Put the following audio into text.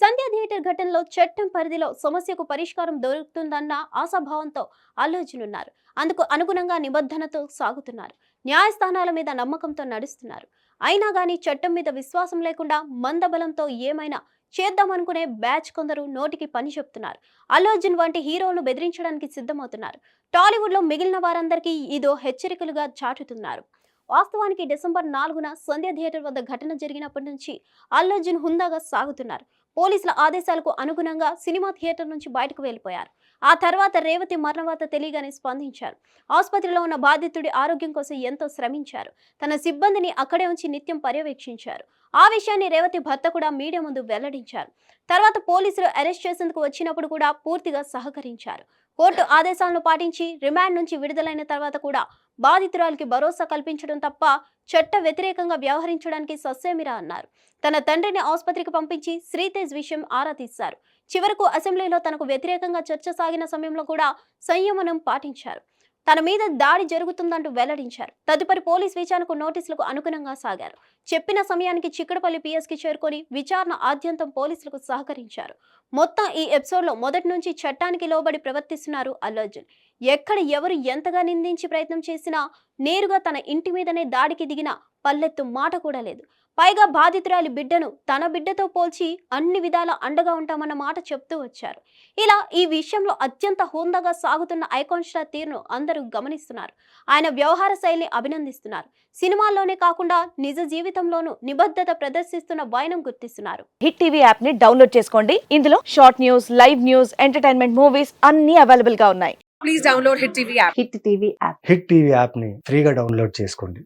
సంధ్య theatre ఘటనలో చట్టం పరిధిలో సమస్యకు పరిష్కారం దొరుకుతుందన్న ఆశాభావంతో అల్లు అర్జున్ ఉన్నారు. అందుకు అనుగుణంగా నిబద్ధనతో సాగుతున్నారు. న్యాయస్థానాల మీద నమ్మకంతో నడుస్తున్నారు. అయినా గానీ చట్టం మీద విశ్వాసం లేకుండా మందబలంతో ఏమైనా చేద్దామనుకునే బ్యాచ్ కొందరు నోటికి పని చెప్తున్నారు. అల్లు అర్జున్ వంటి హీరోలను బెదిరించడానికి సిద్ధమవుతున్నారు. టాలీవుడ్ లో మిగిలిన వారందరికీ ఇదో హెచ్చరికలుగా చాటుతున్నారు. వాస్తవానికి డిసెంబర్ 4న సంధ్య థియేటర్ వద్ద ఘటన జరిగినప్పటి నుంచి అల్లు అర్జున్ హుందాగా సాగుతున్నారు. పోలీసుల ఆదేశాలకు అనుగుణంగా సినిమా థియేటర్ నుంచి బయటకు వెళ్లిపోయారు. ఆ తర్వాత రేవతి మరణవార్త తెలియగానే స్పందించారు. ఆసుపత్రిలో ఉన్న బాధితుడి ఆరోగ్యం కోసం ఎంతో శ్రమించారు. తన సిబ్బందిని అక్కడే ఉంచి నిత్యం పర్యవేక్షించారు. ఆ విషయాన్ని రేవతి భర్త కూడా మీడియా ముందు వెల్లడించారు. తర్వాత పోలీసులు అరెస్ట్ చేసేందుకు వచ్చినప్పుడు కూడా పూర్తిగా సహకరించారు. కోర్టు ఆదేశాలను పాటించి రిమాండ్ నుంచి విడుదలైన తర్వాత కూడా బాధితురాలికి భరోసా కల్పించడం తప్ప చట్ట వ్యతిరేకంగా వ్యవహరించడానికి సస్సేమిరా అన్నారు. తన తండ్రిని ఆసుపత్రికి పంపించి శ్రీతేజ్ విషయం ఆరా తీశారు. చివరకు అసెంబ్లీలో తనకు వ్యతిరేకంగా చర్చ సాగిన సమయంలో కూడా సంయమనం పాటించారు. తన మీద దాడి జరుగుతుందంటూ వెల్లడించారు. తదుపరి పోలీస్ విచారణకు నోటీసులకు అనుగుణంగా సాగారు. చెప్పిన సమయానికి చిక్కడపల్లి పిఎస్కి చేరుకొని విచారణ ఆద్యంతం పోలీసులకు సహకరించారు. మొత్తం ఈ ఎపిసోడ్లో మొదటి నుంచి చట్టానికి లోబడి ప్రవర్తిస్తున్నారు అల్లు అర్జున్. ఎక్కడ ఎవరు ఎంతగా నిందించి ప్రయత్నం చేసినా నేరుగా తన ఇంటి మీదనే దాడికి దిగిన పల్లెత్తు మాట కూడా లేదు. పైగా బాధితురాలి బిడ్డను తన బిడ్డతో పోల్చి అన్ని విధాల అండగా ఉంటామన్న మాట చెప్తూ వచ్చారు. ఇలా ఈ విషయంలో అత్యంత హోందాగా సాగుతున్న ఐకాన్ స్టార్ తీరును అందరూ గమనిస్తున్నారు. ఆయన వ్యవహార శైలిని అభినందిస్తున్నారు. సినిమాల్లోనే కాకుండా నిజ జీవితంలోనూ నిబద్ధత ప్రదర్శిస్తున్న వైనం గుర్తిస్తున్నారు. హిట్ టీవీ యాప్ ని డౌన్లోడ్ చేసుకోండి. ఇందులో short news, live news, entertainment movies అన్ని అవైలబుల్ గా ఉన్నాయి. Please download Hit TV app. Hit TV app hit TV యాప్ని ఫ్రీగా డౌన్లోడ్ చేసుకోండి.